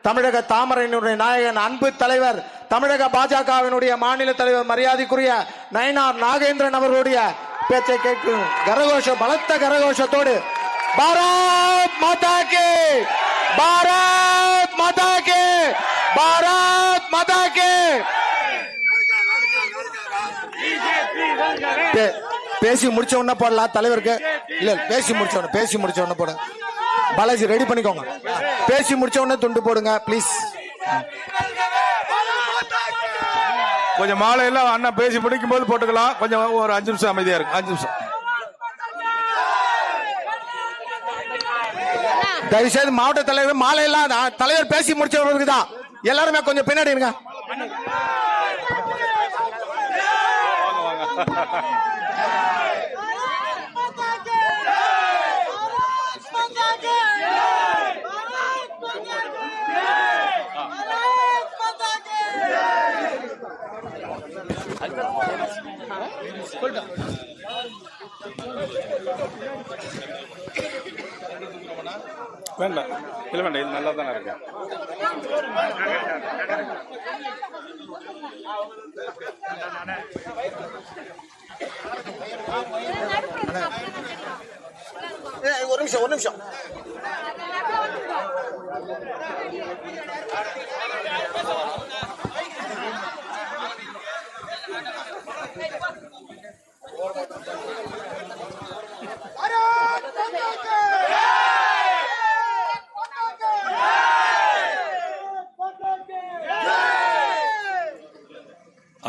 தமிழக தாமரையினுடைய நாயகன் அன்பு தலைவர் தமிழக பாஜகவினுடைய மாநில தலைவர் மரியாதைக்குரிய நயினார் நாகேந்திரன் அவர்களுடைய பேச்சை கேட்கும் பலத்த கரகோஷத்தோடு பாரத் மாதா கே, பாரத் மாதா கே, பாரத் மாதா கே. பேசி முடிச்ச உடனே போடலாம் தலைவருக்கு. இல்ல பேசி முடிச்ச உடனே போட. பாலாஜி ரெடி பண்ணிக்கோங்க. பேசி முடிச்ச உடனே துண்டு போடுங்க ப்ளீஸ். கொஞ்சம் மாலை எல்லாம் அண்ணா பேசி முடிக்கும் போது போட்டுக்கலாம். கொஞ்சம் ஒரு 5 நிமிஷம் அமைதியா இருக்கு. 5 நிமிஷம் தயவுசெய்து மாவட்ட தலைவர் மாலை எல்லாம் தலைவர் பேசி முடிச்சவர்களுக்கு தான். எல்லாருமே கொஞ்சம் பின்னாடி இருங்க. வேண்டாம், இல்ல வேண்டாம், இது நல்லா தானே இருக்கு. ஒரு நிமிஷம்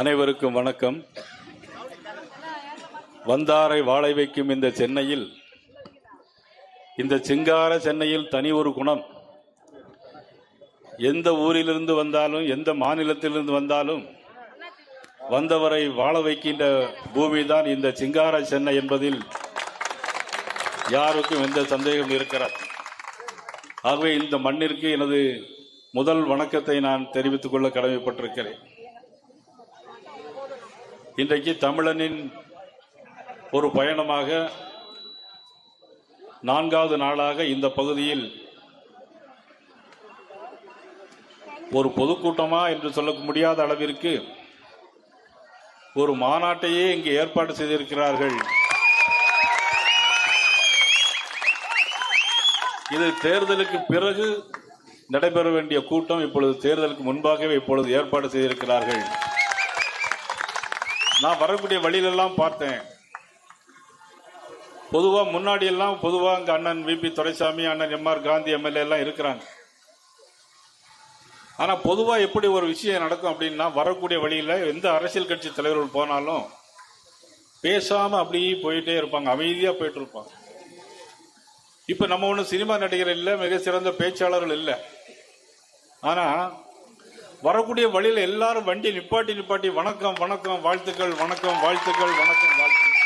அனைவருக்கும் வணக்கம். வந்தாரை வாழை வைக்கும் இந்த சென்னையில், இந்த சிங்கார சென்னையில் தனி ஒரு குணம். எந்த ஊரிலிருந்து வந்தாலும் எந்த மாநிலத்திலிருந்து வந்தாலும் வந்தவரை வாழ வைக்கின்ற பூமி தான் இந்த சிங்கார சென்னை என்பதில் யாருக்கும் எந்த சந்தேகம் இருக்கிறார். ஆகவே இந்த மண்ணிற்கு எனது முதல் வணக்கத்தை நான் தெரிவித்துக் கொள்ள கடமைப்பட்டிருக்கிறேன். இன்றைக்கு தமிழனின் ஒரு பயணமாக 4வது நாளாக இந்த பகுதியில் ஒரு பொதுக்கூட்டமா என்று சொல்ல முடியாத அளவிற்கு ஒரு மாநாட்டையே இங்கு ஏற்பாடு செய்திருக்கிறார்கள். இது தேர்தலுக்கு பிறகு நடைபெற வேண்டிய கூட்டம். இப்பொழுது தேர்தலுக்கு முன்பாகவே இப்பொழுது ஏற்பாடு செய்திருக்கிறார்கள். நான் வரக்கூடிய வழியிலெல்லாம் பார்த்தேன். பொதுவா முன்னாடி எல்லாம் பொதுவா அங்க அண்ணன் விபி துரைசாமி, அண்ணன் எம்ஆர் காந்தி எம்எல்ஏ எல்லாம் இருக்கிறாங்க. ஆனா பொதுவா எப்படி ஒரு விஷயம் நடக்கும் அப்படின்னா, வரக்கூடிய வழியில எந்த அரசியல் கட்சி தலைவர்கள் போனாலும் பேசாம அப்படியே போயிட்டே இருப்பாங்க, அமைதியா போயிட்டு இருப்பாங்க. இப்ப நம்ம ஒண்ணு சினிமா நடிகர் இல்ல, மிக சிறந்த பேச்சாளர்கள் இல்ல. ஆனா வரக்கூடிய வழியில எல்லாரும் வண்டி நிப்பாட்டி வணக்கம் வணக்கம் வாழ்த்துக்கள், வணக்கம் வாழ்த்துக்கள், வணக்கம் வாழ்த்துக்கள்.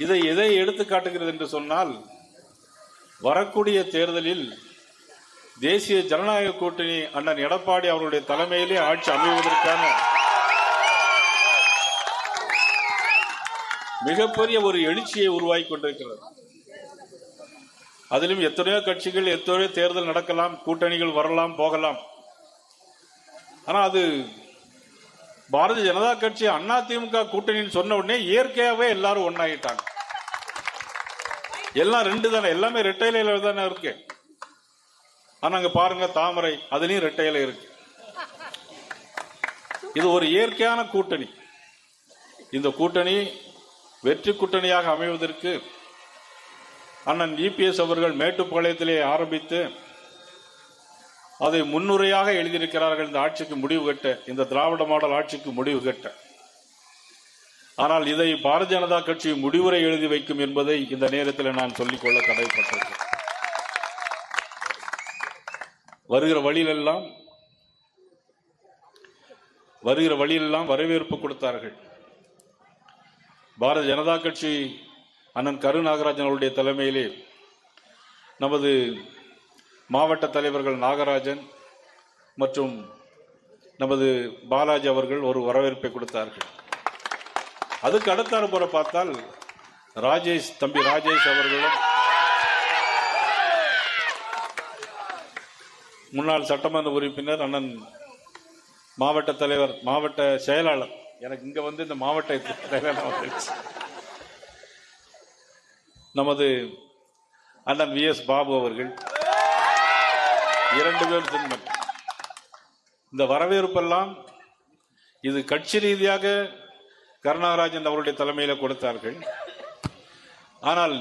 இதை எதை எடுத்து காட்டுகிறது என்று சொன்னால், வரக்கூடிய தேர்தலில் தேசிய ஜனநாயக கூட்டணி அண்ணன் எடப்பாடி அவருடைய தலைமையிலே ஆட்சி அமைவதற்கான மிகப்பெரிய ஒரு எழுச்சியை உருவாக்கி கொண்டிருக்கிறது. அதிலும் எத்தனையோ கட்சிகள், எத்தனையோ தேர்தல் நடக்கலாம், கூட்டணிகள் வரலாம் போகலாம். ஆனா அது பாரதிய ஜனதா கட்சி அதிமுக கூட்டணின்னு சொன்ன உடனே இயற்கையாவே எல்லாரும் ஒன்னாயிட்டாங்க. எல்லாம் 2 தானே, எல்லாமே ரெட்டையில தானே இருக்கு. ஆனா அங்க பாருங்க, தாமரை அதுலயும் ரெட்டையில இருக்கு. இது ஒரு இயற்கையான கூட்டணி. இந்த கூட்டணி வெற்றி கூட்டணியாக அமைவதற்கு அண்ணன் இபிஎஸ் அவர்கள் மேட்டுப்பாளையத்திலே ஆரம்பித்து அதை முன்னுரையாக எழுதியிருக்கிறார்கள். இந்த ஆட்சிக்கு முடிவு கட்ட, இந்த திராவிட மாடல் ஆட்சிக்கு முடிவு கட்ட. ஆனால் இதை பாரதிய ஜனதா கட்சி முடிவுரை எழுதி வைக்கும் என்பதை இந்த நேரத்தில் நான் சொல்லிக்கொள்ள கடமைப்பட்டிருக்கிறேன். வருகிற வழியெல்லாம் வரவேற்பு கொடுத்தார்கள். பாரதிய ஜனதா கட்சி அண்ணன் கரு நாகராஜன் அவருடைய தலைமையிலே நமது மாவட்ட தலைவர்கள் நாகராஜன் மற்றும் நமது பாலாஜி அவர்கள் ஒரு வரவேற்பை கொடுத்தார்கள். அதுக்கு அடுத்தாறு போல பார்த்தால் தம்பி ராஜேஷ் அவர்களும் முன்னாள் சட்டமன்ற உறுப்பினர் அண்ணன் மாவட்ட தலைவர், மாவட்ட செயலாளர், எனக்கு இங்க வந்து இந்த மாவட்ட தலைவர் வந்துருச்சு, நமது அண்ணன் VS பாபு அவர்கள் 2 பேர் சொன்ன இந்த வரவேற்பெல்லாம் இது கட்சி ரீதியாக கருணாகராஜன் அவருடைய தலைமையில கொடுத்தார்கள். ஆனால்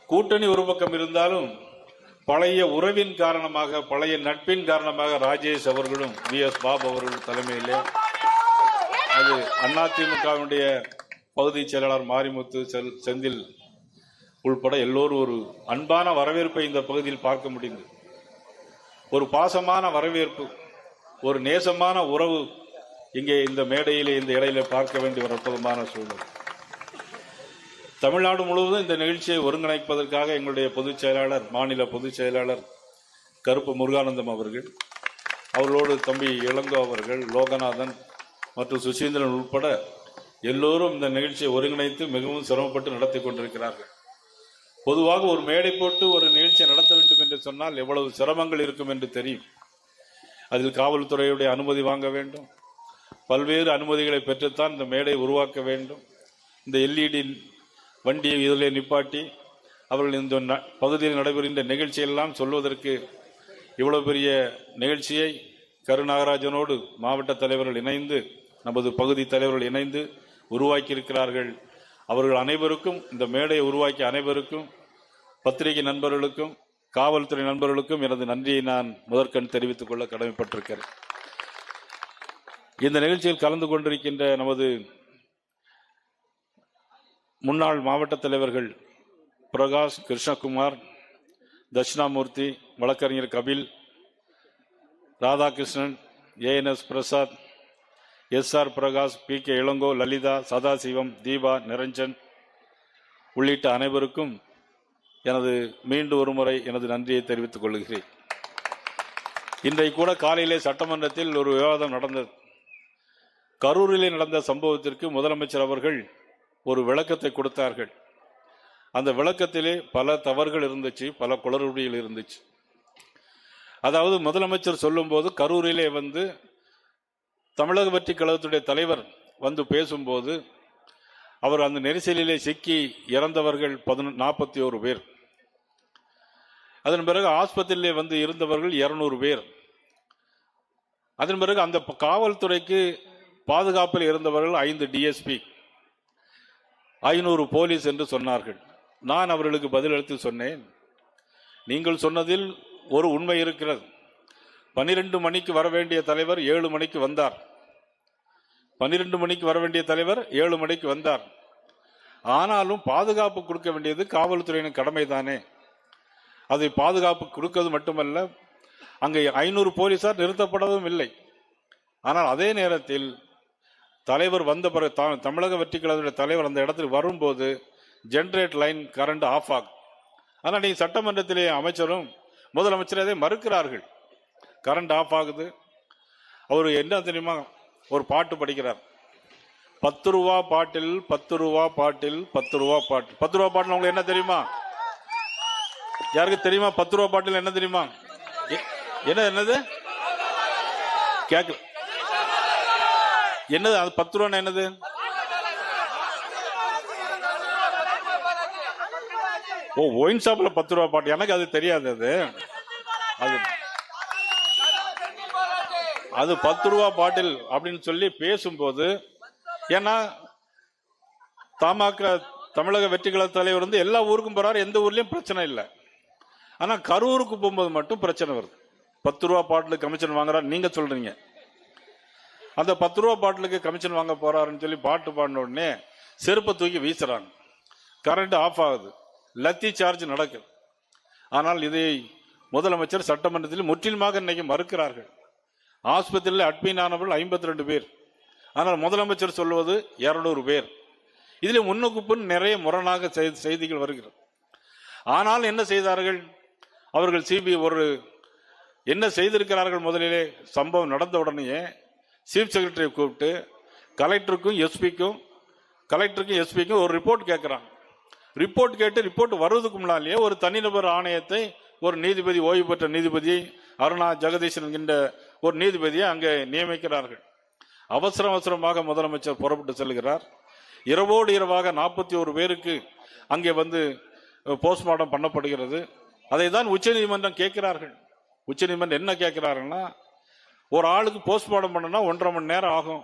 கூட்டணி ஒரு பக்கம் இருந்தாலும் பழைய உறவின் காரணமாக, பழைய நட்பின் காரணமாக ராஜேஷ் அவர்களும் VS பாபு அவர்கள் தலைமையிலே அது அதிமுகவினுடைய பகுதி செயலாளர் மாரிமுத்து, செந்தில் உள்பட எல்லோரும் ஒரு அன்பான வரவேற்பை இந்த பகுதியில் பார்க்க முடிந்தது. ஒரு பாசமான வரவேற்பு, ஒரு நேசமான உறவு இங்கே இந்த மேடையிலே, இந்த இடையில பார்க்க வேண்டிய ஒரு அற்புதமான சூழல். தமிழ்நாடு முழுவதும் இந்த நிகழ்ச்சியை ஒருங்கிணைப்பதற்காக எங்களுடைய பொதுச் செயலாளர், மாநில பொதுச் செயலாளர் கருப்பு முருகானந்தம் அவர்கள், அவர்களோடு தம்பி இளங்கோ அவர்கள், லோகநாதன் மற்றும் சுசீந்திரன் உட்பட எல்லோரும் இந்த நிகழ்ச்சியை ஒருங்கிணைத்து மிகவும் சிரமப்பட்டு நடத்தி கொண்டிருக்கிறார்கள். பொதுவாக ஒரு மேடை போட்டு ஒரு நிகழ்ச்சியை நடத்த வேண்டும் என்று சொன்னால் எவ்வளவு சிரமங்கள் இருக்கும் என்று தெரியும். அதில் காவல்துறையுடைய அனுமதி வாங்க வேண்டும், பல்வேறு அனுமதிகளை பெற்றுத்தான் இந்த மேடை உருவாக்க வேண்டும். இந்த LED வண்டியை இதில் நிப்பாட்டி அவர்கள் இந்த பகுதியில் நடைபெறுகின்ற நிகழ்ச்சியெல்லாம் சொல்வதற்கு இவ்வளவு பெரிய நிகழ்ச்சியை கருநாகராஜனோடு மாவட்ட தலைவர்கள் இணைந்து, நமது பகுதி தலைவர்கள் இணைந்து உருவாக்கி இருக்கிறார்கள். அவர்கள் அனைவருக்கும், இந்த மேடையை உருவாக்கிய அனைவருக்கும், பத்திரிகை நண்பர்களுக்கும், காவல்துறை நண்பர்களுக்கும் எனது நன்றியை நான் முதற்கண் தெரிவித்துக் கொள்ள கடமைப்பட்டிருக்கிறேன். இந்த நிகழ்ச்சியில் கலந்து கொண்டிருக்கின்ற நமது முன்னாள் மாவட்ட தலைவர்கள் பிரகாஷ், கிருஷ்ணகுமார், தட்சிணாமூர்த்தி, வழக்கறிஞர் Kapil, Radhakrishnan, ANS Prasad, SR Prakash, PK Ilango, Lalitha, Sadasivam, Deepa, Niranjan உள்ளிட்ட அனைவருக்கும் எனது மீண்டும் ஒருமுறை எனது நன்றியை தெரிவித்துக் கொள்கிறேன். இன்றைக்கு கூட காலையிலே சட்டமன்றத்தில் ஒரு விவாதம் நடந்தது. கரூரிலே நடந்த சம்பவத்திற்கு முதலமைச்சர் அவர்கள் ஒரு விளக்கத்தை கொடுத்தார்கள். அந்த விளக்கத்திலே பல தவறுகள் இருந்துச்சு, பல குளறுபடிகள் இருந்துச்சு. அதாவது முதலமைச்சர் சொல்லும்போது கரூரிலே வந்து தமிழக வெற்றி கழகத்துடைய தலைவர் வந்து பேசும்போது அவர் அந்த நெரிசலிலே சிக்கி இறந்தவர்கள் 41 பேர். அதன் பிறகு ஆஸ்பத்திரியிலே வந்து இருந்தவர்கள் 200 பேர். அதன் பிறகு அந்த காவல்துறைக்கு பாதுகாப்பில் இருந்தவர்கள் 5 DSP, 500 போலீஸ் என்று சொன்னார்கள். நான் அவர்களுக்கு பதிலளித்து சொன்னேன், நீங்கள் சொன்னதில் ஒரு உண்மை இருக்கிறது. 12 மணிக்கு வர வேண்டிய தலைவர் 7 மணிக்கு வந்தார். 12 மணிக்கு வர வேண்டிய தலைவர் 7 மணிக்கு வந்தார். ஆனாலும் பாதுகாப்பு கொடுக்க வேண்டியது காவல்துறையின் கடமை தானே. அதை பாதுகாப்பு கொடுக்கிறது மட்டுமல்ல, அங்கே 500 போலீசார் நிறுத்தப்படவும் இல்லை. ஆனால் அதே நேரத்தில் தலைவர் வந்த பிறகு, தமிழக வெற்றி கழகத்துடைய தலைவர் அந்த இடத்தில் வரும்போது ஜெனரேட் லைன் கரண்ட் ஆஃப் ஆகும். ஆனால் நீங்க சட்டமன்றத்திலே அமைச்சரும் முதலமைச்சர் அதை மறுக்கிறார்கள். கரண்ட் ஆஃப் ஆகுது. அவர் என்ன தெரியுமா, ஒரு பாட்டு படிக்கிறார். 10 ரூபா பாட்டில் 10 ரூபா பாட்டில் 10 ரூபா பாட்டில். 10 ரூபா பாட்டில் உங்களுக்கு என்ன தெரியுமா? யாருக்கு தெரியுமா 10 ரூபா பாட்டில் என்ன தெரியுமா? என்னது கேட்கல, என்னது அது 10 ரூபா என்னது? ஓ, ஒயின் ஷாப்ல 10 ரூபா பாட்டு. எனக்கு அது தெரியாது. அது 10 ரூபா பாட்டில் அப்படின்னு சொல்லி பேசும்போது, ஏன்னா தமிழக வெற்றி கழக தலைவர் வந்து எல்லா ஊருக்கும் போறாரு, எந்த ஊர்லயும் பிரச்சனை இல்லை. ஆனா கரூருக்கு போகும்போது மட்டும் பிரச்சனை வருது. 10 ரூபா பாட்டிலுக்கு கமிஷன் வாங்குறாரு நீங்க சொல்றீங்க. அந்த 10 ரூபா பாட்டிலுக்கு கமிஷன் வாங்க போறாருன்னு சொல்லி பாட்டு பாடின உடனே செருப்பை தூக்கி வீசுறாங்க. கரண்ட் ஆஃப் ஆகுது, லத்தி சார்ஜ் நடக்குது. ஆனால் இதை முதலமைச்சர் சட்டமன்றத்தில் முற்றிலுமாக இன்னைக்கு மறுக்கிறார்கள். ஆஸ்பத்திரியில் அட்மிட் ஆனவர்கள் 52 பேர். ஆனால் முதலமைச்சர் சொல்வது 200 பேர். இதில் முன்னுக்கு பின் நிறைய முரணாக செய்திகள் வருகிறது. ஆனால் என்ன செய்தார்கள் அவர்கள்? சிபிஐ ஒரு என்ன செய்திருக்கிறார்கள்? முதலிலே சம்பவம் நடந்த உடனே சீஃப் செக்ரட்டரியை கூப்பிட்டு கலெக்டருக்கும் எஸ்பிக்கும் ஒரு ரிப்போர்ட் கேட்கிறாங்க. ரிப்போர்ட் கேட்டு ரிப்போர்ட் வருவதற்கு முன்னாலேயே ஒரு தனிநபர் ஆணையத்தை ஒரு நீதிபதி, ஓய்வு பெற்ற நீதிபதி அருணா ஜெகதீசன் என்கின்ற ஒரு நீதிபதியை அங்கே நியமிக்கிறார்கள். அவசரமாக முதலமைச்சர் புறப்பட்டு செல்கிறார். இரவோடு இரவாக 41 பேருக்கு அங்கே வந்து போஸ்ட்மார்ட்டம் பண்ணப்படுகிறது. அதை தான் உச்சநீதிமன்றம் கேட்கிறார்கள். உச்சநீதிமன்றம் என்ன கேட்கிறாருன்னா, ஒரு ஆளுக்கு போஸ்ட்மார்ட்டம் பண்ணனா 1.5 மணி நேரம் ஆகும்,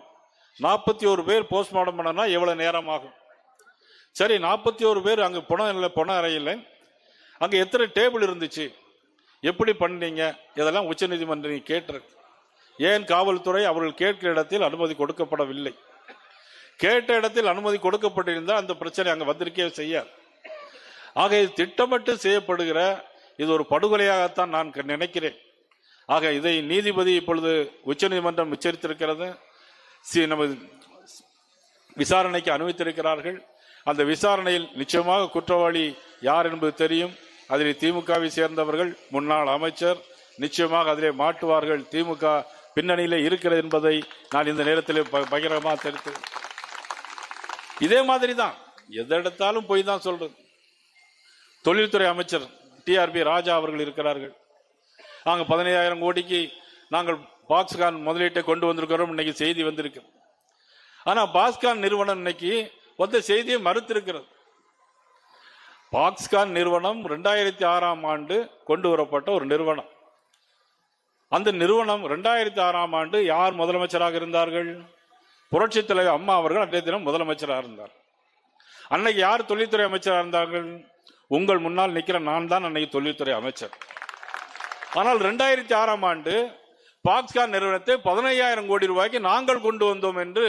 41 பேர் போஸ்ட்மார்ட்டம் பண்ணனா எவ்வளவு நேரம் ஆகும்? சரி, 41 பேர் அங்கே பொண அறையில் அங்கே எத்தனை டேபிள் இருந்துச்சு, எப்படி பண்ணீங்க, இதெல்லாம் உச்சநீதிமன்றம் கேட்டிருக்கு. ஏன் காவல்துறை அவர்கள் கேட்கிற இடத்தில் அனுமதி கொடுக்கப்படவில்லை? கேட்ட இடத்தில் அனுமதி கொடுக்கப்பட்டிருந்தால் அந்த பிரச்சனை அங்கே வந்திருக்கே செய்யாது. ஆக இது திட்டமிட்டு செய்யப்படுகிற இது ஒரு படுகொலையாகத்தான் நான் நினைக்கிறேன். ஆக இதை நீதிபதி இப்பொழுது உச்சநீதிமன்றம் உச்சரித்திருக்கிறது. நமது விசாரணைக்கு அனுமதித்திருக்கிறார்கள். அந்த விசாரணையில் நிச்சயமாக குற்றவாளி யார் என்பது தெரியும். அதில் திமுகவை சேர்ந்தவர்கள், முன்னாள் அமைச்சர் நிச்சயமாக அதிலே மாட்டுவார்கள். திமுக பின்னணியிலே இருக்கிறது என்பதை நான் இந்த நேரத்தில் பகிரமாக தெரிவித்து, இதே மாதிரி தான் எதை எடுத்தாலும் போய் தான் சொல்றது. தொழில்துறை அமைச்சர் டிஆர்பி ராஜா அவர்கள் இருக்கிறார்கள். நாங்கள் 15,000 கோடிக்கு நாங்கள் பாக்ஸ்கான் முதலீட்டை கொண்டு வந்திருக்கிறோம், இன்னைக்கு செய்தி வந்திருக்கு. ஆனா பாக்ஸ்கான் நிறுவனம் இன்னைக்கு ஒத்த செய்தியை மறுத்திருக்கிறது. பாக்ஸ்கான் நிறுவனம் 2006ஆம் ஆண்டு கொண்டு வரப்பட்ட ஒரு நிறுவனம். அந்த நிறுவனம் 2006ஆம் ஆண்டு யார் முதலமைச்சராக இருந்தார்கள்? புரட்சி தலைவர் அம்மா அவர்கள் அன்றைய தினம் முதலமைச்சராக இருந்தார். அன்னைக்கு யார் தொழில்துறை அமைச்சராக இருந்தார்கள்? உங்கள் முன்னால் நிற்கிற நான் தான் அன்னைக்கு தொழில்துறை அமைச்சர். ஆனால் 2006ஆம் ஆண்டு பாக்ஸ்கான் நிறுவனத்தை 15,000 கோடி ரூபாய்க்கு நாங்கள் கொண்டு வந்தோம் என்று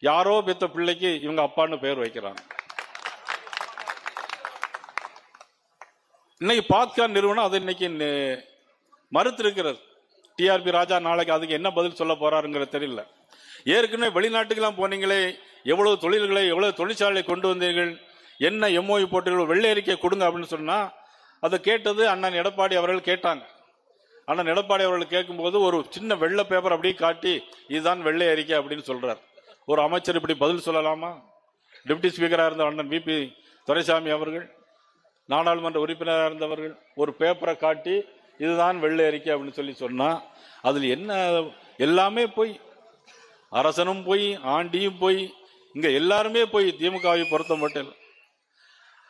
யாரோ பெத்த பிள்ளைக்கு இவங்க அப்பான்னு பெயர் வைக்கிறாங்க. இன்னைக்கு பாக்ஸ்கான் நிறுவனம் அதை இன்னைக்கு மறுத்திருக்கிறது. டிஆர்பி ராஜா நாளைக்கு அதுக்கு என்ன பதில் சொல்ல போறாருங்கிறது தெரியல. ஏற்கனவே வெளிநாட்டுக்கெல்லாம் போனீங்களே, எவ்வளவு தொழில்களை எவ்வளவு தொழிற்சாலை கொண்டு வந்தீர்கள், என்ன எம்ஓயு போட்டீர்கள், வெள்ளை அறிக்கை கொடுங்க அப்படின்னு சொன்னா அதை கேட்டது அண்ணன் எடப்பாடி அவர்கள் கேட்டாங்க. அண்ணன் எடப்பாடி அவர்கள் கேட்கும்போது ஒரு சின்ன வெள்ளை பேப்பர் அப்படியே காட்டி இதுதான் வெள்ளை அறிக்கை அப்படின்னு சொல்றார். ஒரு அமைச்சர் இப்படி பதில் சொல்லலாமா? டெப்டி ஸ்பீக்கராக இருந்த அண்ணன் விபி துரைசாமி அவர்கள், நாடாளுமன்ற உறுப்பினராக இருந்தவர்கள் ஒரு பேப்பரை காட்டி இதுதான் வெள்ளை அறிக்கை அப்படின்னு சொல்லி சொன்னா அதுல என்ன? எல்லாமே போய், அரசனும் போய், ஆண்டியும் போய், இங்க எல்லாருமே போய். திமுகவை பொறுத்த மட்டும் இல்லை.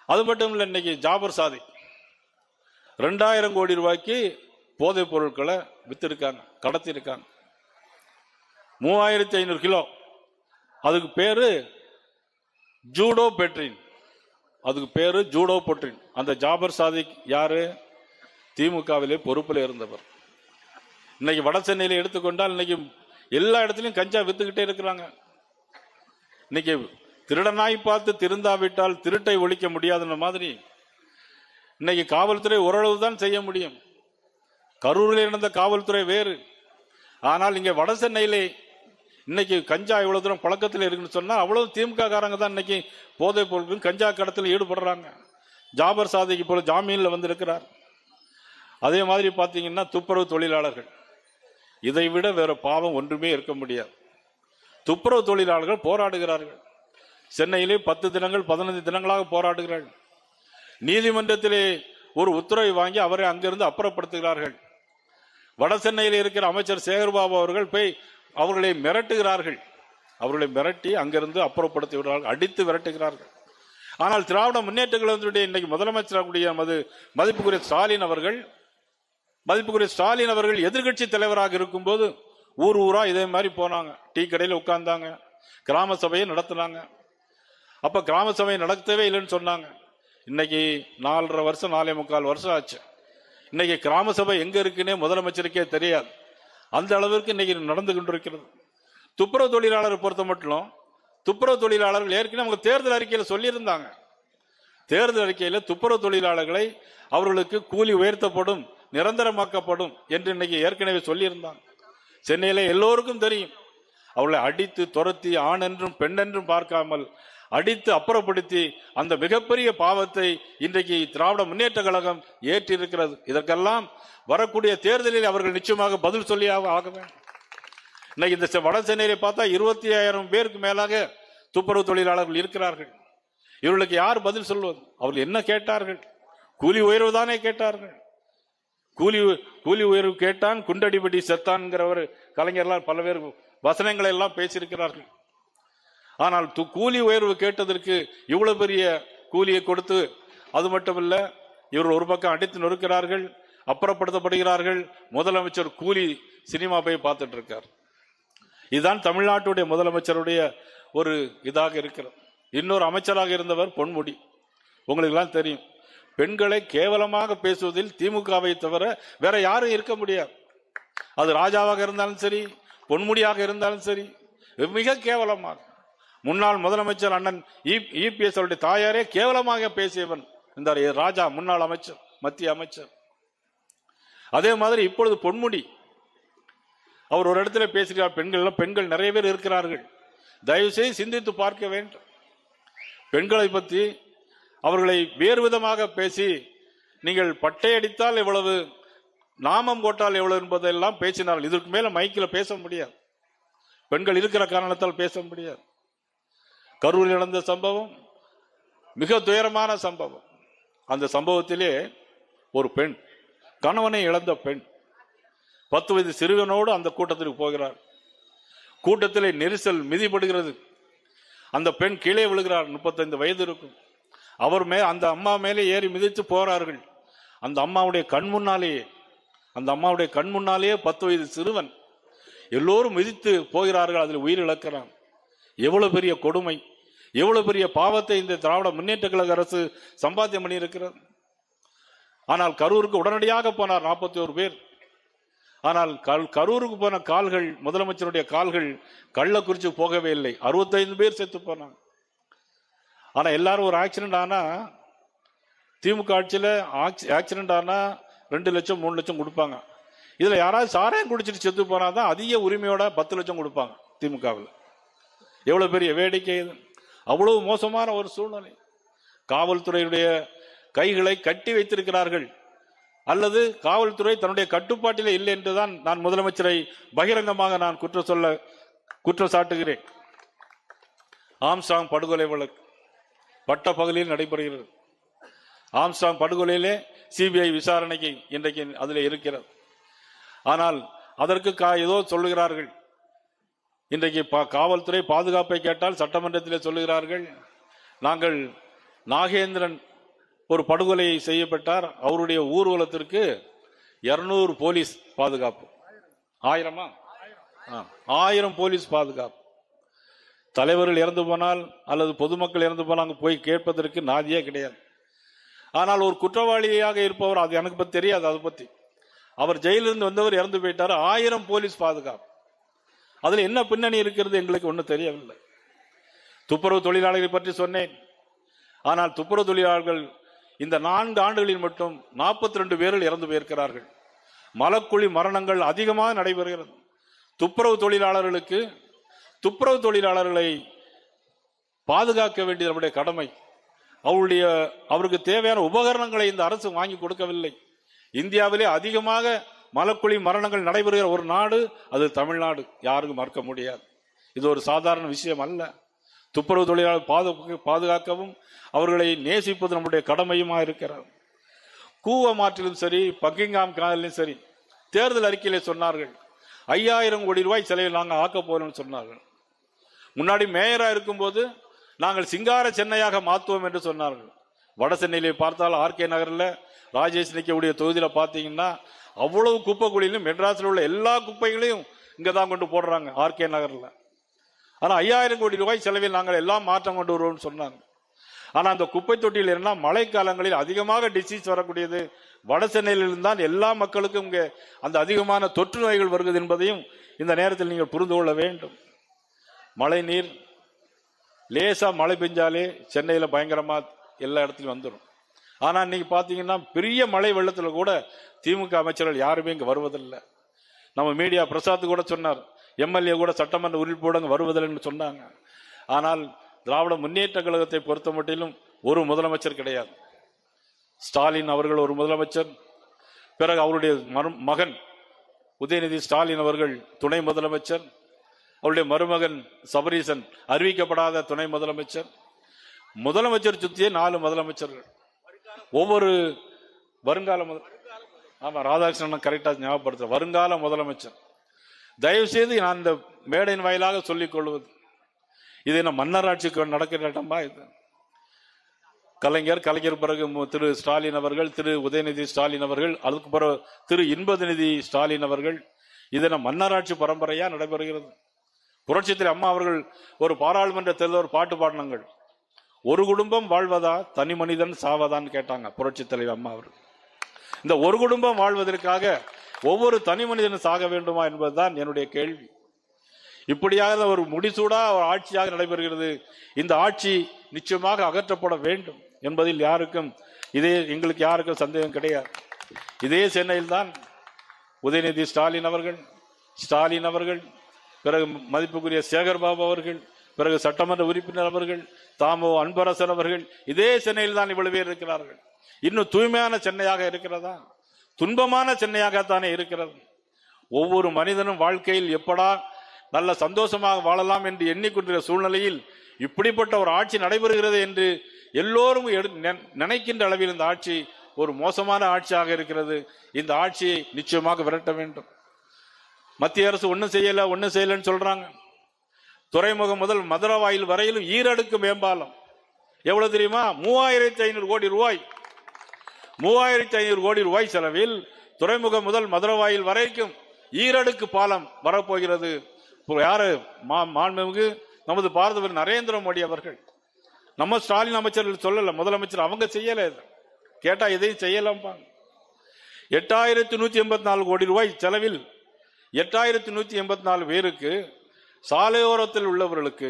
அது மட்டும் இல்லை, இன்னைக்கு ஜாபர் சாதி 2,000 கோடி ரூபாய்க்கு போதைப் பொருட்களை வித்திருக்காங்க, கடத்தி இருக்காங்க. 3,500 கிலோ. அதுக்கு பேரு ஜூடோ பெட்ரின், அதுக்கு பேரு ஜூடோ பெட்ரின். அந்த ஜாபர் சாதிக் யாரு? திமுகவிலே பொறுப்பில் இருந்தவர். இன்னைக்கு வட சென்னையில எடுத்துக்கொண்டால் இன்னைக்கு எல்லா இடத்துலையும் கஞ்சா வித்துக்கிட்டே இருக்கிறாங்க. இன்னைக்கு திருடனாய் பார்த்து திருந்தாவிட்டால் திருட்டை ஒழிக்க முடியாதுன்ற மாதிரி இன்னைக்கு காவல்துறை ஓரளவு தான் செய்ய முடியும். கரூரில் நடந்த காவல்துறை வேறு. ஆனால் இங்க வட சென்னையிலே இன்னைக்கு கஞ்சா இவ்வளவு தூரம் பழக்கத்தில் இருக்குன்னு சொன்னா அவ்வளவு திமுக காரங்க தான் இன்னைக்கு போதைப் பொருட்களும் கஞ்சா கடத்தில் ஈடுபடுறாங்க. ஜாபர் சாதிக்கு போல ஜாமீன்ல வந்து இருக்கிறார். அதே மாதிரி பாத்தீங்கன்னா துப்புரவு தொழிலாளர்கள், இதை விட வேற பாவம் ஒன்றுமே இருக்க முடியாது. துப்புரவு தொழிலாளர்கள் போராடுகிறார்கள். சென்னையிலே 10 தினங்கள் 15 தினங்களாக போராடுகிறார்கள். நீதிமன்றத்திலே ஒரு உத்தரவை வாங்கி அவரை அங்கிருந்து அப்புறப்படுத்துகிறார்கள். வட சென்னையில் இருக்கிற அமைச்சர் சேகர்பாபு அவர்கள் போய் அவர்களை மிரட்டுகிறார்கள். அவர்களை மிரட்டி அங்கிருந்து அப்புறப்படுத்தி விடுறார்கள், அடித்து விரட்டுகிறார்கள். ஆனால் திராவிட முன்னேற்ற கழகத்தினுடைய இன்னைக்கு முதலமைச்சராக மதிப்புக்குரிய ஸ்டாலின் அவர்கள் எதிர்கட்சி தலைவராக இருக்கும் போது ஊர் ஊரா இதே மாதிரி போனாங்க. டீ கடையில் உட்கார்ந்தாங்க, கிராம சபையை நடத்தினாங்க. அப்ப கிராம சபையை நடத்தவே இல்லைன்னு சொன்னாங்க. இன்னைக்கு 4.5 வருஷம் 4.25 வருஷம் ஆச்சு. இன்னைக்கு கிராம சபை எங்க இருக்குன்னே முதலமைச்சருக்கே தெரியாது. அந்த அளவிற்கு இன்னைக்கு நடந்து கொண்டிருக்கிறது. துப்புரவு தொழிலாளரை பொறுத்த மட்டும், துப்புரவு தொழிலாளர்கள் ஏற்கனவே அவங்க தேர்தல் அறிக்கையில் சொல்லியிருந்தாங்க. தேர்தல் அறிக்கையில துப்புரவு தொழிலாளர்களை அவர்களுக்கு கூலி உயர்த்தப்படும், நிரந்தரமாக்கப்படும் என்று இன்னைக்கு ஏற்கனவே சொல்லியிருந்தாங்க. சென்னையில எல்லோருக்கும் தெரியும். அவளை அடித்து துரத்தி ஆண் என்றும் பெண் என்றும் பார்க்காமல் அடித்து அப்புறப்படுத்தி அந்த மிகப்பெரிய பாவத்தை இன்றைக்கு திராவிட முன்னேற்ற கழகம் ஏற்றிருக்கிறது. இதற்கெல்லாம் வரக்கூடிய தேர்தலில் அவர்கள் நிச்சயமாக பதில் சொல்லி ஆக வேண்டும். இன்னைக்கு இந்த வட சென்னையில பார்த்தா 25,000 பேருக்கு மேலாக துப்புரவு தொழிலாளர்கள் இருக்கிறார்கள். இவர்களுக்கு யார் பதில் சொல்வது? அவர்கள் என்ன கேட்டார்கள்? கூலி உயர்வு தானே கேட்டார்கள். கூலி உயர்வு கேட்டான் குண்டடிபடி செத்தான்ங்கிறவர் கலைஞர்லாம் பல பேர் வசனங்களை எல்லாம் பேசியிருக்கிறார்கள். ஆனால் கூலி உயர்வு கேட்டதற்கு இவ்வளவு பெரிய கூலியை கொடுத்து, அது மட்டுமல்ல, இவர் ஒரு பக்கம் அடித்து நொறுக்கிறார்கள், அப்புறப்படுத்தப்படுகிறார்கள். முதலமைச்சர் கூலி சினிமா போய் பார்த்துட்டு இருக்கார். இதுதான் தமிழ்நாட்டுடைய முதலமைச்சருடைய ஒரு இதாக இருக்கிறது. இன்னொரு அமைச்சராக இருந்தவர் பொன்முடி. உங்களுக்கு எல்லாம் தெரியும், பெண்களை கேவலமாக பேசுவதில் திமுகவை தவிர வேற யாரும் இருக்க முடியாது. அது ராஜாவாக இருந்தாலும் சரி, பொன்முடியாக இருந்தாலும் சரி, மிக கேவலமாக. முன்னாள் முதலமைச்சர் அண்ணன் இபிஎஸ் அவருடைய தாயாரே கேவலமாக பேசியவன் இந்த ராஜா, முன்னாள் அமைச்சர், மத்திய அமைச்சர். அதே மாதிரி இப்பொழுது பொன்முடி அவர் ஒரு இடத்துல பேசுகிறார், பெண்கள் நிறைய பேர் இருக்கிறார்கள், தயவு செய்து சிந்தித்து பார்க்க வேண்டும். பெண்களை பற்றி அவர்களை வேறு விதமாக பேசி, நீங்கள் பட்டையடித்தால் எவ்வளவு, நாமம் போட்டால் எவ்வளவு என்பதெல்லாம் பேசினார்கள். இதற்கு மேல மைக்கில் பேச முடியாது, பெண்கள் இருக்கிற காரணத்தால் பேச முடியாது. கரூரில் நடந்த சம்பவம் மிக துயரமான சம்பவம். அந்த சம்பவத்திலே ஒரு பெண், கணவனை இழந்த பெண், 10 வயது சிறுவனோடு அந்த கூட்டத்திற்கு போகிறார். கூட்டத்திலே நெரிசல் மிதிப்படுகிறது. அந்த பெண் கீழே விழுகிறார். 35 வயது இருக்கும். அந்த அம்மா மேலே ஏறி மிதித்து போறார்கள். அந்த அம்மாவுடைய கண் முன்னாலேயே 10 வயது சிறுவன், எல்லோரும் மிதித்து போகிறார்கள். அதில் உயிர் இழக்கிறான். எவ்வளவு பெரிய கொடுமை, எவ்வளவு பெரிய பாவத்தை இந்த திராவிட முன்னேற்ற கழக அரசு சம்பாத்தியம் பண்ணி இருக்கிறது. ஆனால் கரூருக்கு உடனடியாக போனார் 41 பேர். ஆனால் கரூருக்கு போன கால்கள், முதலமைச்சருடைய கால்கள் கள்ளக்குறிச்சி போகவே இல்லை. 65 பேர் செத்து போனாங்க. ஆனா எல்லாரும் ஒரு ஆக்சிடென்ட் ஆனா, திமுக ஆட்சியில் ஆக்சிடென்ட் ஆனா 2 லட்சம் 3 லட்சம் கொடுப்பாங்க. இதுல யாராவது சாராயம் குடிச்சிட்டு செத்து போனாதான் அதிக உரிமையோட 10 லட்சம் கொடுப்பாங்க திமுகவில். எவ்வளவு பெரிய வேடிக்கை இது! அவ்வளவு மோசமான ஒரு சூழ்நிலை. காவல்துறையுடைய கைகளை கட்டி வைத்திருக்கிறார்கள், அல்லது காவல்துறை தன்னுடைய கட்டுப்பாட்டிலே இல்லை என்றுதான் நான் முதலமைச்சரை பகிரங்கமாக நான் குற்றம் சாட்டுகிறேன். ஆம்ஸ்ட்ராங் படுகொலை வழக்கு பட்ட பகலில் நடைபெறுகிறது. ஆம்ஸ்ட்ராங் படுகொலையிலே சிபிஐ விசாரணைக்கு இன்றைக்கு அதில் இருக்கிறது. ஆனால் அதற்கு ஏதோ சொல்லுகிறார்கள். இன்றைக்கு காவல்துறை பாதுகாப்பை கேட்டால் சட்டமன்றத்திலே சொல்லுகிறார்கள், நாங்கள் நாகேந்திரன் ஒரு படுகொலை செய்யப்பட்டார், அவருடைய ஊர்வலத்திற்கு 200 போலீஸ் பாதுகாப்பு. 1000 போலீஸ் பாதுகாப்பு. தலைவர்கள் இறந்து போனால் அல்லது பொதுமக்கள் இறந்து போனால் அங்கு போய் கேட்பதற்கு நாதியே கிடையாது. ஆனால் ஒரு குற்றவாளியாக இருப்பவர், அது எனக்கு பற்றி தெரியாது, அதை பற்றி, அவர் ஜெயிலிருந்து வந்தவர் இறந்து போயிட்டார், 1000 போலீஸ் பாதுகாப்பு. அதுல என்ன பின்னணி இருக்கிறது எங்களுக்கு ஒன்றும் தெரியவில்லை. துப்புரவு தொழிலாளர்களை பற்றி சொன்னேன். ஆனால் துப்புரவு தொழிலாளர்கள் இந்த 4 ஆண்டுகளில் மட்டும் 42 பேர்கள் இறந்து போயிருக்கிறார்கள். மலக்குழி மரணங்கள் அதிகமாக நடைபெறுகிறது. துப்புரவு தொழிலாளர்களை பாதுகாக்க வேண்டியது நம்முடைய கடமை. அவருக்கு தேவையான உபகரணங்களை இந்த அரசு வாங்கி கொடுக்கவில்லை. இந்தியாவிலே அதிகமாக மலக்குழி மரணங்கள் நடைபெறுகிற ஒரு நாடு அது தமிழ்நாடு, யாருக்கும் மறுக்க முடியாது. இது ஒரு சாதாரண விஷயம் அல்ல. துப்புரவு தொழிலாளர் பாதுகாக்கவும் அவர்களை நேசிப்பது நம்முடைய கடமையுமா இருக்கிறது. கூவமாற்றிலும் சரி, பக்கிங்காம் கானலிலும் சரி, தேர்தல் அறிக்கையிலே சொன்னார்கள் 5000 கோடி ரூபாய் செலவில் நாங்கள் ஆக்க போறோம்னு சொன்னார்கள். முன்னாடி மேயரா இருக்கும்போது நாங்கள் சிங்கார சென்னையாக மாற்றுவோம் என்று சொன்னார்கள். வட சென்னையிலே பார்த்தால் ஆர்கே நகரில் ராஜேஷ் நிக்கக்கூடிய தொகுதியில பார்த்தீங்கன்னா அவ்வளவு குப்பை குழியிலும் மெட்ராஸில் உள்ள எல்லா குப்பைகளையும் இங்கதான் கொண்டு போடுறாங்க ஆர்கே நகர்ல. ஆனா 5000 கோடி ரூபாய் செலவில் நாங்கள் எல்லாம் மாற்றம் கொண்டு வருவோம்னு சொன்னாங்க. ஆனா அந்த குப்பை தொட்டியில் என்ன, மழை காலங்களில் அதிகமாக டிசீஸ் வரக்கூடியது வட சென்னையிலிருந்து தான் எல்லா மக்களுக்கும் இங்கே அந்த அதிகமான தொற்று நோய்கள் வருகிறது என்பதையும் இந்த நேரத்தில் நீங்கள் புரிந்து கொள்ள வேண்டும். மழை நீர் லேசா மழை பெஞ்சாலே சென்னையில பயங்கரமா எல்லா இடத்துலையும் வந்துடும். ஆனா நீங்க பாத்தீங்கன்னா பெரிய மழை வெள்ளத்துல கூட திமுக அமைச்சர்கள் யாருமே இங்க வருவதில்லை. நம்ம மீடியா பிரசாத் கூட சொன்னார், எம்எல்ஏ கூட சட்டமன்ற உறுப்பினர் வருவதில்லைன்னு சொன்னாங்க. ஆனால் திராவிட முன்னேற்ற கழகத்தை பொறுத்த மட்டிலும் ஒரு முதலமைச்சர் கிடையாது. ஸ்டாலின் அவர்கள் ஒரு முதலமைச்சர், பிறகு அவருடைய மகன் உதயநிதி ஸ்டாலின் அவர்கள் துணை முதலமைச்சர், அவருடைய மருமகன் சபரீசன் அறிவிக்கப்படாத துணை முதலமைச்சர். முதலமைச்சர் சுத்தியே 4 முதலமைச்சர்கள். ஒவ்வொரு வருங்கால ஆமா, ராதாகிருஷ்ணன் கரெக்டா ஞாபகப்படுத்த, வருங்கால முதலமைச்சர். தயவு செய்து நான் இந்த மேடையின் வாயிலாக சொல்லிக் கொள்வது, இது என்ன மன்னராட்சிக்கு நடக்கிற இடமா? இது கலைஞர் பிறகு திரு ஸ்டாலின் அவர்கள், திரு உதயநிதி ஸ்டாலின் அவர்கள், அதுக்கு பிறகு திரு இன்பநிதி ஸ்டாலின் அவர்கள். இது என்ன மன்னராட்சி பரம்பரையா நடைபெறுகிறது? புரட்சித்திரை அம்மா அவர்கள் ஒரு பாராளுமன்ற தேர்தல் ஒரு பாட்டு பாடினாங்கள், ஒரு குடும்பம் வாழ்வதா தனி மனிதன் சாவதான்னு கேட்டாங்க புரட்சி தலைவர் அம்மா அவர்கள். இந்த ஒரு குடும்பம் வாழ்வதற்காக ஒவ்வொரு தனி மனிதனும் சாக வேண்டுமா என்பதுதான் என்னுடைய கேள்வி. இப்படியாக ஒரு முடிசூடா ஒரு ஆட்சியாக நடைபெறுகிறது. இந்த ஆட்சி நிச்சயமாக அகற்றப்பட வேண்டும் என்பதில் எங்களுக்கு யாருக்கும் சந்தேகம் கிடையாது. இதே சென்னையில் தான் உதயநிதி ஸ்டாலின் அவர்கள், பிறகு மதிப்புக்குரிய சேகர்பாபு அவர்கள், பிறகு சட்டமன்ற உறுப்பினர் அவர்கள், தாமோ அன்பரசன் அவர்கள், இதே சென்னையில் தான் இவ்வளவு பேர் இருக்கிறார்கள். இன்னும் தூய்மையான சென்னையாக இருக்கிறதா? துன்பமான சென்னையாகத்தானே இருக்கிறது. ஒவ்வொரு மனிதனும் வாழ்க்கையில் எப்படா நல்ல சந்தோஷமாக வாழலாம் என்று எண்ணிக்கொண்டிருக்கிற சூழ்நிலையில் இப்படிப்பட்ட ஒரு ஆட்சி நடைபெறுகிறது என்று எல்லோரும் நினைக்கின்ற அளவில் இந்த ஆட்சி ஒரு மோசமான ஆட்சியாக இருக்கிறது. இந்த ஆட்சியை நிச்சயமாக விரட்ட வேண்டும். மத்திய அரசு ஒன்னும் செய்யலன்னு சொல்றாங்க. துறைமுகம் முதல் மதுரை வாயில் வரையிலும் ஈரடுக்கு மேம்பாலம் எவ்வளவு தெரியுமா? 3500 கோடி ரூபாய். 3500 கோடி ரூபாய் செலவில் துறைமுகம் முதல் மதுரை வாயில் வரைக்கும் ஈரடுக்கு பாலம் வரப்போகிறது. யாரு? மாண்புமிகு நமது பாரத நரேந்திர மோடி அவர்கள். நம்ம ஸ்டாலின் அமைச்சர்கள் சொல்லல, முதலமைச்சர் அவங்க செய்யல. கேட்டா எதையும் செய்யலாம். 8184 கோடி ரூபாய் செலவில் 8184 பேருக்கு, சாலையோரத்தில் உள்ளவர்களுக்கு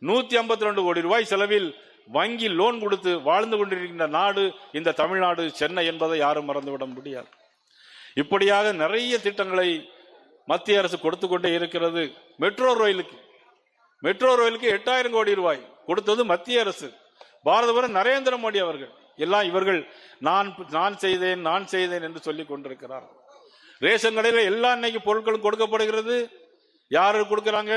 152 கோடி ரூபாய் செலவில் வங்கி லோன் கொடுத்து வாழ்ந்து கொண்டிருக்கின்ற நாடு இந்த தமிழ்நாடு, சென்னை என்பதை யாரும் மறந்துவிட முடியாது. இப்படியாக நிறைய திட்டங்களை மத்திய அரசு கொடுத்து கொண்டே இருக்கிறது. மெட்ரோ ரயிலுக்கு 8000 கோடி ரூபாய் கொடுத்தது மத்திய அரசு, பாரத நரேந்திர மோடி அவர்கள். எல்லாம் இவர்கள் நான் செய்தேன் என்று சொல்லிக் கொண்டிருக்கிறார். ரேஷன் கடையில் எல்லா இன்னைக்கு பொருட்களும் கொடுக்கப்படுகிறது. யாரு கொடுக்கிறாங்க?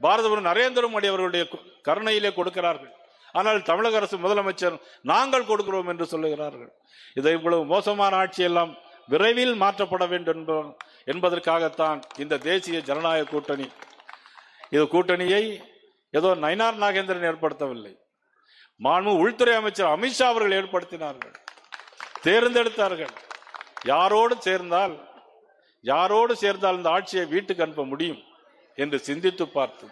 பாரத நரேந்திர மோடி அவர்களுடைய கருணையிலே கொடுக்கிறார்கள். ஆனால் தமிழக அரசு முதலமைச்சர் நாங்கள் கொடுக்கிறோம் என்று சொல்லுகிறார்கள். இதை இவ்வளவு மோசமான ஆட்சி எல்லாம் விரைவில் மாற்றப்பட வேண்டும் என்பதற்காகத்தான் இந்த தேசிய ஜனநாயக கூட்டணி. இது கூட்டணியை ஏதோ நயினார் நாகேந்திரன் ஏற்படுத்தவில்லை, மாண்பு உள்துறை அமைச்சர் அமித்ஷா அவர்கள் ஏற்படுத்தினார்கள், தேர்ந்தெடுத்தார்கள். யாரோடு சேர்ந்தால் இந்த ஆட்சியை வீட்டுக்கு அனுப்ப முடியும் என்று சிந்தித்து பார்த்து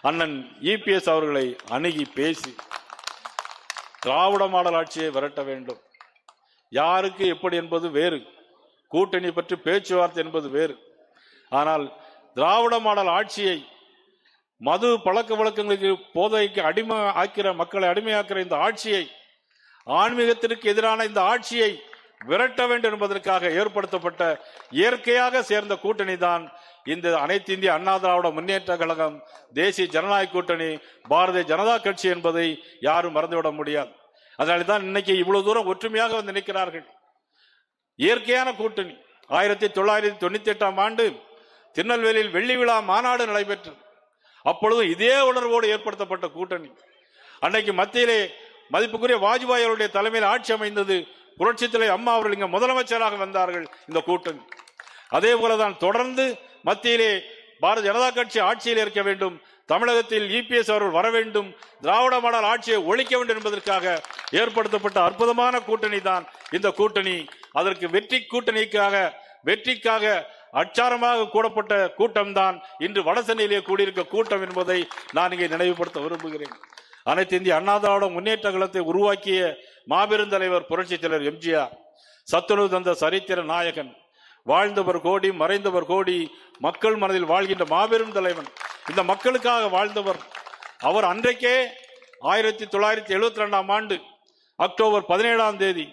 அண்ணன் இபிஎஸ் அவர்களை அணுகி பேசி திராவிட மாடல் ஆட்சியை விரட்ட வேண்டும். யாருக்கு எப்படி என்பது வேறு, கூட்டணி பற்றி பேச்சுவார்த்தை என்பது வேறு. ஆனால் திராவிட மாடல் ஆட்சியை, மது பழக்க வழக்கங்களுக்கு போதைக்கு மக்களை அடிமையாக்கிற இந்த ஆட்சியை, ஆன்மீகத்திற்கு எதிரான இந்த ஆட்சியை விரட்ட வேண்டும் என்பதற்காக ஏற்படுத்தப்பட்ட இயற்கையாக சேர்ந்த கூட்டணி தான் இந்த அனைத்து இந்திய அண்ணா திராவிட முன்னேற்ற கழகம், தேசிய ஜனநாயக கூட்டணி, பாரதிய ஜனதா கட்சி என்பதை யாரும் மறந்துவிட முடியாது. அதனால்தான் இன்னைக்கு இவ்வளவு தூரம் ஒற்றுமையாக வந்து நிற்கிறார்கள். இயற்கையான கூட்டணி. 1998ஆம் ஆண்டு திருநெல்வேலியில் வெள்ளி விழா மாநாடு நடைபெற்றது. அப்பொழுது இதே உணர்வோடு ஏற்படுத்தப்பட்ட கூட்டணி. அன்னைக்கு மத்தியிலே மதிப்புக்குரிய வாஜ்பாய் அவருடைய தலைமையில் ஆட்சி அமைந்தது. புரட்சித் தலைவர் அம்மா அவர்கள் இங்க முதலமைச்சராக வந்தார்கள் இந்த கூட்டணி. அதே போலதான் தொடர்ந்து மத்தியிலே பாரதிய ஜனதா கட்சி ஆட்சியில் இருக்க வேண்டும், தமிழகத்தில் இபிஎஸ் அவர்கள் வர வேண்டும், திராவிட மாடல் ஆட்சியை ஒழிக்க வேண்டும் என்பதற்காக ஏற்படுத்தப்பட்ட அற்புதமான கூட்டணி தான் இந்த கூட்டணி. அதற்கு வெற்றிக்காக அச்சாரமாக கூடப்பட்ட கூட்டம் தான் இன்று வடசென்னையிலே கூடியிருக்க கூட்டம் என்பதை நான் இங்கே நினைவுபடுத்த விரும்புகிறேன். அனைத்து இந்திய அண்ணா திராவிட முன்னேற்ற கழகத்தை உருவாக்கிய மாபெரும் தலைவர் புரட்சி தலைவர் எம்ஜிஆர், சத்துணவு தந்த சரித்திர நாயகன், வாழ்ந்தவர் கோடி மறைந்தவர் கோடி, மக்கள் மனதில் வாழ்கின்ற மாபெரும் தலைவன், இந்த மக்களுக்காக வாழ்ந்தவர் அவர். அன்றைக்கே 1972ஆம் ஆண்டு அக்டோபர் 17ஆம் தேதி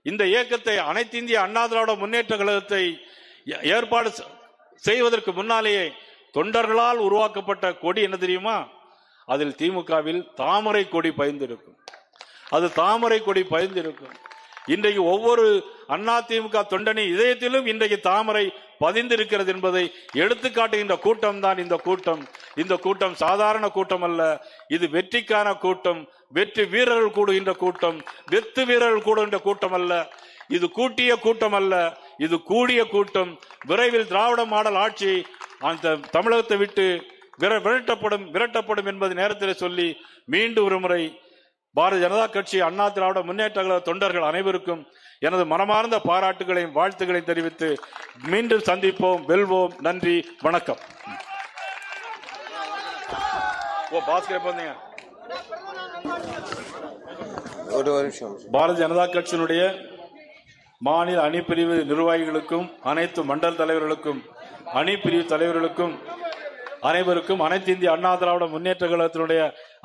இந்த இயக்கத்தை, அனைத்து இந்திய அண்ணா திராவிட முன்னேற்ற கழகத்தை ஏற்பாடு செய்வதற்கு முன்னாலேயே தொண்டர்களால் உருவாக்கப்பட்ட கொடி என்ன தெரியுமா? அதில் திமுகவில் தாமரை கொடி பதிந்திருக்கும். அது தாமரை கொடி பதிந்திருக்கும். இன்றைக்கு ஒவ்வொரு அண்ணா திமுக தொண்டனின் இதயத்திலும் இன்றைக்கு தாமரை பதிந்திருக்கிறது என்பதை எடுத்துக்காட்டுகின்ற கூட்டம் தான் இந்த கூட்டம். இந்த கூட்டம் சாதாரண கூட்டம் அல்ல, இது வெற்றிக்கான கூட்டம், வெற்றி வீரர்கள் கூடுகின்ற கூட்டம், வெத்து வீரர்கள் கூடுகின்ற கூட்டம் அல்ல, இது கூட்டிய கூட்டம் அல்ல, இது கூடிய கூட்டம். விரைவில் திராவிட மாடல் ஆட்சி அந்த தமிழகத்தை விட்டு விரட்டப்படும் என்பது நேரத்தில் சொல்லி மீண்டும் ஒரு முறை பாரதிய ஜனதா கட்சி, அண்ணா திராவிட முன்னேற்ற கழக தொண்டர்கள் அனைவருக்கும் எனது மனமார்ந்த பாராட்டுகளையும் வாழ்த்துக்களையும் தெரிவித்து மீண்டும் சந்திப்போம், வெல்வோம். நன்றி, வணக்கம். பாரதிய ஜனதா கட்சியினுடைய மாநில அணிப்பிரிவு நிர்வாகிகளுக்கும், அனைத்து மண்டல தலைவர்களுக்கும், அணிப்பிரிவு தலைவர்களுக்கும், அனைவருக்கும், அனைத்து இந்திய அண்ணா திராவிட முன்னேற்ற கழகத்தினுடைய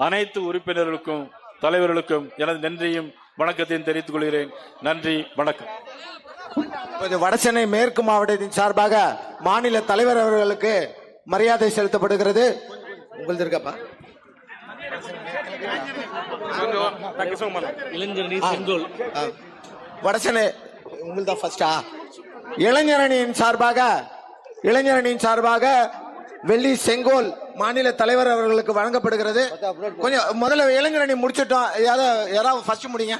அனைத்து உறுப்பினர்களுக்கும், தலைவர்களுக்கும் எனது நன்றியும் வணக்கத்தையும் தெரிவித்துக் கொள்கிறேன். நன்றி, வணக்கம். வடசென்னை மேற்கு மாவட்டத்தின் சார்பாக மாநில தலைவர் அவர்களுக்கு மரியாதை செலுத்தப்படுகிறது. உங்களது இருக்கப்பா? இளைஞரணி செங்கோல். வடசென்னை உங்களதா ஃபர்ஸ்டா? இளைஞரணியின் சார்பாக வெள்ளி செங்கோல் மாநில தலைவர் அவர்களுக்கு வழங்கப்படுகிறது. கொஞ்சம் முதல்ல இளைஞரணி முடிச்சிட்டோம். யாராவது ஃபர்ஸ்ட் முடிங்க.